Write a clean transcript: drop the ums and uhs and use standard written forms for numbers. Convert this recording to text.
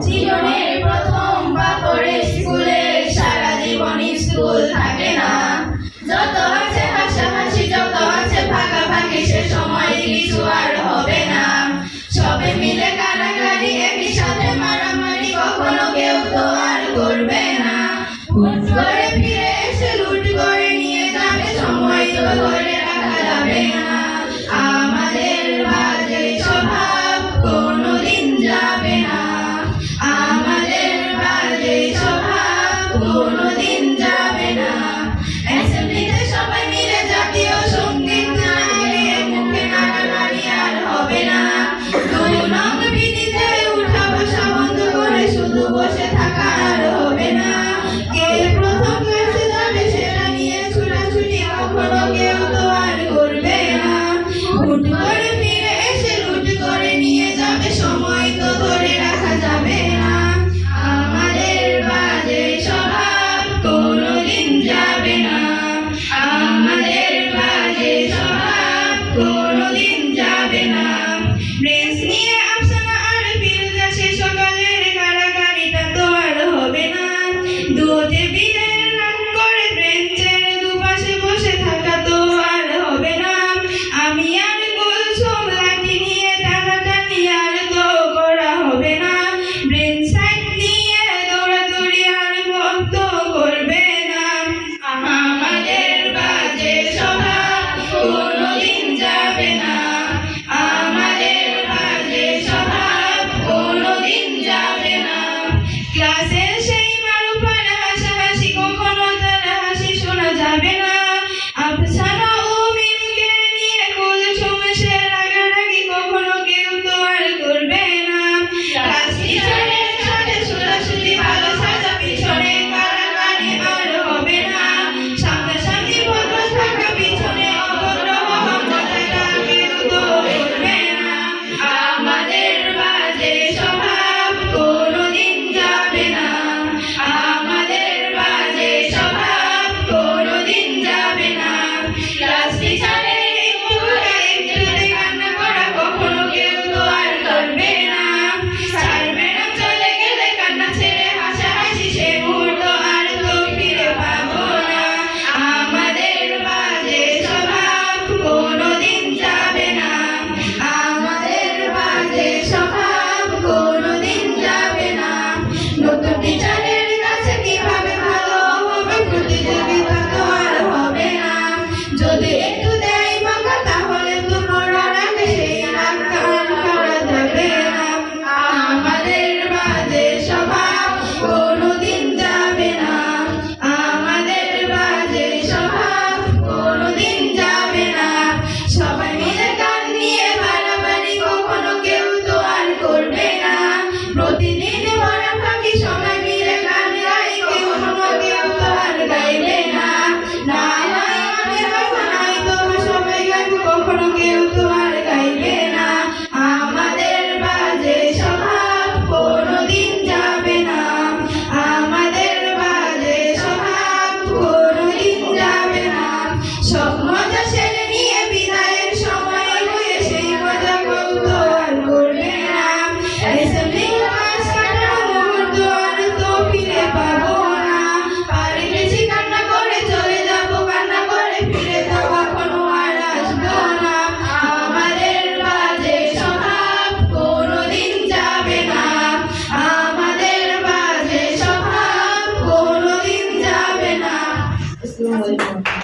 জীবনের প্রথম পা পড়ে স্কুলে, সারা জীবন স্কুল থাকে না। যত আছে হাসাহাসি, যত আছে ভাগাভাগি, সে সময় কিছু আর হবে না। সবে মিলে কারাগারি, একই সাথে মারামারি, কখনো কেউ তো আর করবে না। হুট করে ফিরে এসে লুট করে নিয়ে যাবে, সময় তো ধরে রাখা যাবে না। আমাদের বাজে স্বভাব কোনোদিন যাবে না। আমাদের বাজে স্বভাব কোনোদিন যাবে না। অ্যাসেম্বলিতে সবাই মিলে জাতীয় সঙ্গীত গাইলে মুখে নাড়ানাড়ি আর হবে না। দুই নং বিধিতে উঠা বসা বন্ধ করে শুধু বসে থাকা আর হবে না। কে প্রথম ক্লাসে যাবে সেটা নিয়ে ছুটাছুটি কখনো কেউ তো আর করবে না। হুট করে ফিরে এসে লুট করে নিয়ে যাবে, সময় তো ধরে রাখা যাবে না। আমাদের বাজে স্বভাব কোনোদিন যাবে না। আমাদের বাজে স্বভাব কোনোদিন যাবে না। ব্রেঞ্চ নিয়ে আফসানা আর ফিরোজা, সে সকালের কারাগারিটা তো আর হবে না। দুধে বিলের রাগ করে ব্রেঞ্চের দুপাশে বসে থাকা তো আর হবে না। আমি আর কুলসুম লাঠি নিয়ে টানাটানি আর তো করা হবে না। ব্রেঞ্চ সাইড নিয়ে দৌড়াদৌড়ি আর বন্ধ করবে না। আমাদের বাজে স্বভাব কোনোদিন যাবে না। আমাদের বাজে স্বভাব কোনোদিন যাবে না। ক্লাসের সেই মারুফার হাসাহাসি, কখনো তার হাসি শোনা যাবে না। আফসানা ও মিমকে নিয়ে কুলসুম সে রাগারাগি, কখনো কেউ তো আর করবে না। ক্লাস টিচারের সাথে ছোটাছুটি, ভালো সাজা পিছনে কারাগারি আর হবে না। সামনাসামনি ভদ্র থাকা, পিছনে অভদ্র হওয়া, মজাটা কেউ তো করবে না। আমাদের বাজে স্বভাব কোনোদিন যাবে না। আমাদের বাজে স্বভাব কোনোদিন যাবে না। ক্লাস টিচারের একটু কান্না করা, কখনো কেউ তো আর করবে না। স্যার ম্যাডাম চলে গেলে কান্না ছেড়ে হাসাহাসি, সে মুহূর্ত আর তো ফিরে পাবো না। আমাদের বাজে স্বভাব কোনোদিন যাবে না। আমাদের বাজে স্বভাব কোনোদিন যাবে না। নতুন টিচারের কাছে কিভাবে ভালো হবে, প্রতিযোগিতা তো আর হবে না। যদি একটু দেয় বাঁকা, তাহলে তো করার আগে সেই রাগ আর করা যাবে না। আমাদের বাজে স্বভাব কোনোদিন যাবে না। আমাদের বাজে স্বভাব কোনোদিন যাবে না। সবাই মিলে গান নিয়ে বাড়াবাড়ি, কখনো কেউ তো আর করবে না। প্রতিদিন ভরা ফাঁকি সবাই মিলে গান গাই, কখনো কেউ তো আর গাইবে না। না নয় আমি কথা নাই তবে সবাই গাইবে, কখনো কেউ তো আর গাইবে না। আমাদের বাজে স্বভাব কোনোদিন যাবে না। আমাদের বাজে স্বভাব কোনোদিন যাবে না। সব মজা সেরে নিয়ে বিদায়ের সময় হয়ে সেই মজা কেউ তো আর করবে না। অ্যাসেম্বলি ক্লাস কাটা মুহূর্ত আর তো ফিরে পাবো না। পারি বেশি কান্না করে চলে যাবো, কান্না করে ফিরে তো কখনো আর আসবো না। আমাদের বাজে স্বভাব কোনোদিন যাবে না। আমাদের বাজে স্বভাব কোনোদিন যাবে না। আসসালামু আলাইকুম।